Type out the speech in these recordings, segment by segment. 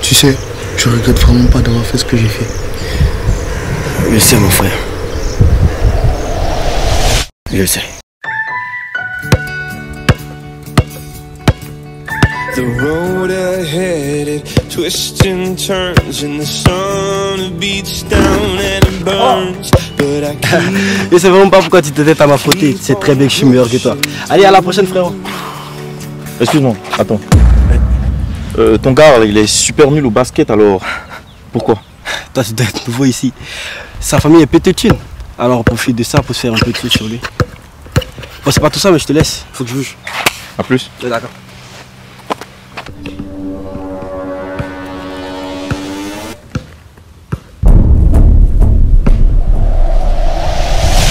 Tu sais, je regrette vraiment pas d'avoir fait ce que j'ai fait. Je le sais, mon frère. Je le sais. The road ahead, it twists and turns, and the sun beats down and it burns. But I keep... Je sais vraiment pas pourquoi tu te têtes à ma faute. Tu sais très bien que je suis meilleur que toi. Allez, à la prochaine, frérot. Excuse-moi, attends. Ton gars, il est super nul au basket, alors pourquoi? Toi, tu dois être nouveau ici. Sa famille est pétée de thunes. Alors on profite de ça pour se faire un peu de sous sur lui. Bon, c'est pas tout ça, mais je te laisse. Faut que je bouge. A plus. D'accord.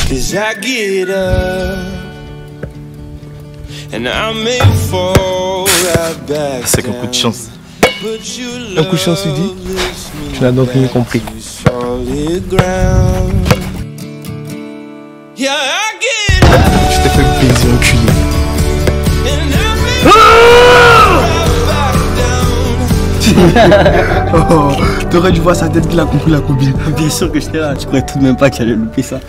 Cause I get up and I may fall right back. C'est qu'un coup de chance. Un coup de chance, tu dis? Tu n'as donc rien compris. Je t'ai fait baiser, enculé. Oh, t'aurais dû voir sa tête qu'il a compris la copine. Bien sûr que j'étais là. Tu croyais tout de même pas que j'allais louper ça.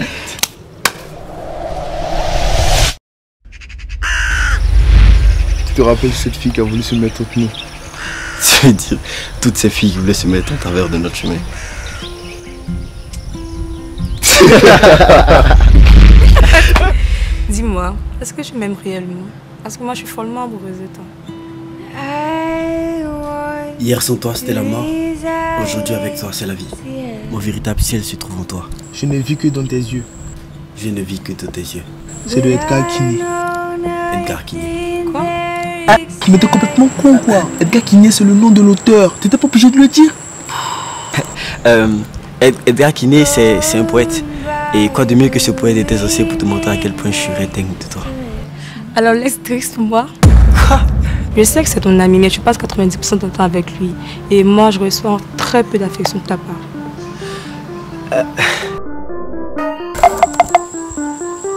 Tu te rappelles cette fille qui a voulu se mettre au nous? Tu veux dire, toutes ces filles qui voulaient se mettre en travers de notre chemin. Dis-moi, est-ce que tu m'aimes réellement? Parce que moi, je suis follement amoureuse de toi. Hier sans toi, c'était la mort. Aujourd'hui, avec toi, c'est la vie. Mon véritable ciel se trouve en toi. Je ne vis que dans tes yeux. Je ne vis que de tes yeux. C'est de Edgar Quinet. Edgar Quinet. Quoi? Ah, mais t'es complètement con quoi. Edgar Quinet, c'est le nom de l'auteur. T'étais pas obligé de le dire. Edgar Quinet, c'est un poète. Et quoi de mieux que ce poète était censé pour te montrer à quel point je suis rétingue de toi. Alors laisse triste moi. Je sais que c'est ton ami, mais tu passes 90% de ton temps avec lui. Et moi, je reçois très peu d'affection de ta part.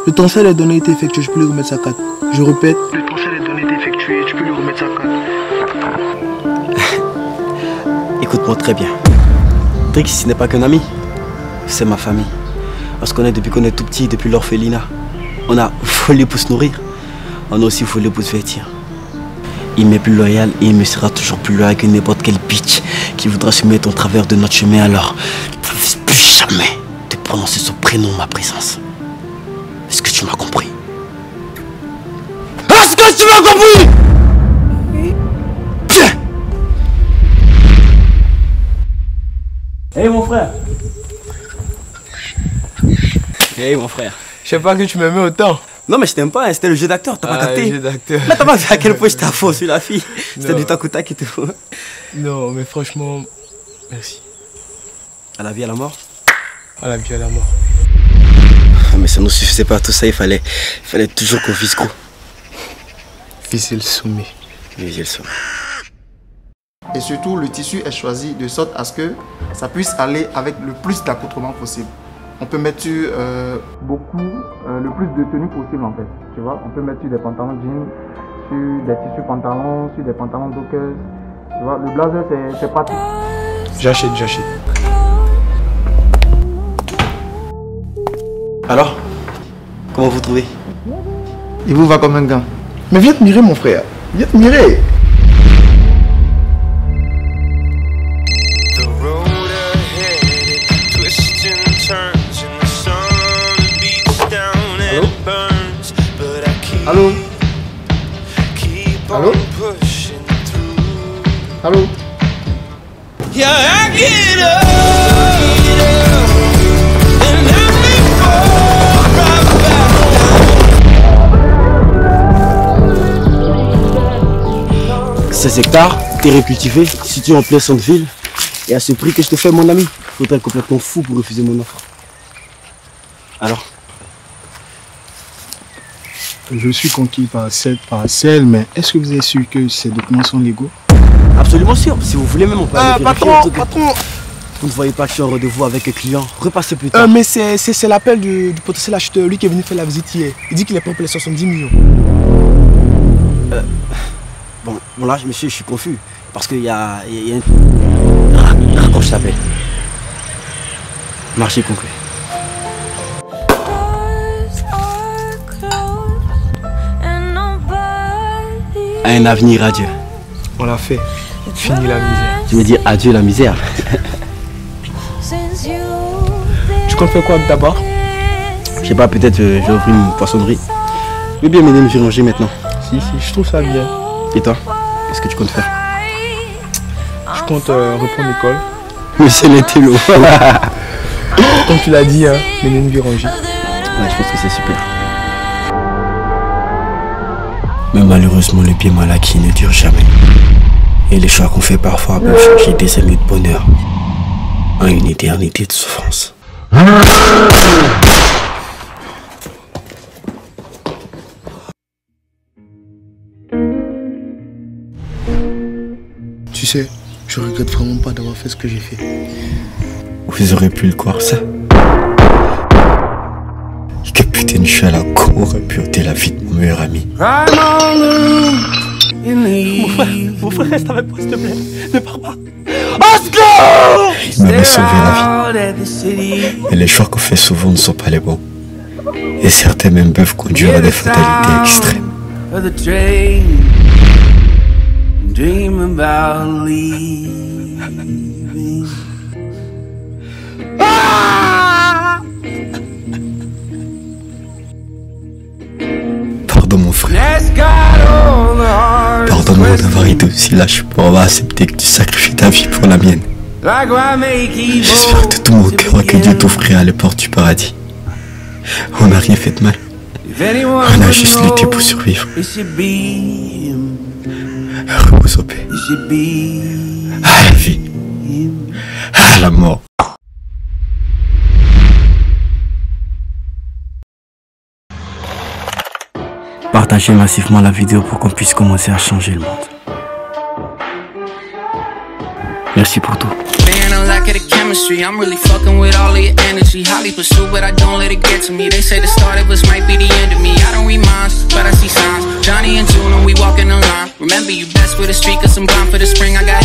Le transfert des données est effectué, je peux lui remettre sa carte. Je répète. Le transfert des données est effectué, tu peux lui remettre sa carte. Écoute-moi très bien. Drix, ce n'est pas qu'un ami. C'est ma famille. On se connaît depuis qu'on est tout petit, depuis l'orphelinat. On a volé pour se nourrir. On a aussi volé pour se vêtir. Il m'est plus loyal et il me sera toujours plus loyal que n'importe quel bitch qui voudra se mettre en travers de notre chemin. Alors, ne refuse plus jamais de prononcer son prénom en ma présence. Est-ce que tu m'as compris? Est-ce que tu m'as compris? Oui. Tiens. Hey mon frère. Hey mon frère. Je sais pas que tu m'aimais autant. Non mais je t'aime pas, hein, c'était le jeu d'acteur, t'as pas capté. Le jeu d'acteur. Mais t'as pas vu à quel point j'étais à fond sur la fille. C'était du tac au tac et tout. Non mais franchement, merci. À la vie, à la mort? À la vie, à la mort. Mais ça ne nous suffisait pas tout ça, il fallait toujours qu'on vise gros. Viser le sommet. Viser le sommet. Et surtout, le tissu est choisi de sorte à ce que ça puisse aller avec le plus d'accoutrements possible. On peut mettre sur le plus de tenues possible en fait. Tu vois, on peut mettre sur des pantalons jeans, sur des tissus pantalons, sur des pantalons dockers. Tu vois, le blazer c'est pas tout. J'achète. Alors, comment vous trouvez? Il vous va comme un gant. Mais viens te mirer mon frère, viens te mirer. Allô? Allô? Allô? Yeah, I get up, and I may fall right back down. 16 hectares, terrain cultivé, situé en plein centre-ville. Et à ce prix que je te fais, mon ami, faudrait être complètement fou pour refuser mon offre. Alors? Je suis conquis par cette parcelle, mais est-ce que vous êtes sûr que ces documents sont légaux? Absolument sûr. Si vous voulez même, on peut aller vérifier. Patron. Vous ne voyez pas que je suis en rendez-vous avec un client. Repassez plus tard. Mais c'est l'appel du potentiel acheteur, lui qui est venu faire la visite hier. Il dit qu'il est prêt pour les 70 millions. Bon là, monsieur, je suis confus. Parce qu'il y a un... je t'appelle. Marché conclu. Un avenir radieux. On l'a fait. Fini la misère. Tu me dis adieu la misère. Tu comptes faire quoi d'abord? Je sais pas, peut-être je vais ouvrir une poissonnerie. Je veux bien m'aider à me ranger maintenant. Si, je trouve ça bien. Et toi, qu'est-ce que tu comptes faire? Je compte reprendre l'école. Mais c'est l'intello. Comme tu l'as dit, hein, mener une vie rangée. Ouais, je pense que c'est super. Mais malheureusement, le bien mal acquis ne dure jamais. Et les choix qu'on fait parfois peuvent changer des années de bonheur en une éternité de souffrance. Tu sais, je regrette vraiment pas d'avoir fait ce que j'ai fait. Vous aurez pu le croire ça? Que putain de chat la con aurait pu ôter la vie de mon meilleur ami. Mon frère, reste avec moi s'il te plaît. Ne pars pas. Oscar! Il m'avait sauvé la vie. Mais les choix qu'on fait souvent ne sont pas les bons. Et certains même peuvent conduire à des fatalités extrêmes. Pardon mon frère. Pardonne-moi d'avoir été aussi lâche pour avoir accepté que tu sacrifies ta vie pour la mienne. J'espère de tout mon cœur que Dieu t'offrira les portes du paradis. On n'a rien fait de mal. On a juste lutté pour survivre. Repose en paix. À la vie. À la mort. Partagez massivement la vidéo pour qu'on puisse commencer à changer le monde. Merci pour tout. Chemistry, I'm really fucking with all of your energy. Highly pursued, but I don't let it get to me. They say the start of us might be the end of me. I don't read minds, but I see signs. Johnny and June, and we walking the line. Remember you best for the street, cause I'm blind for the spring. I got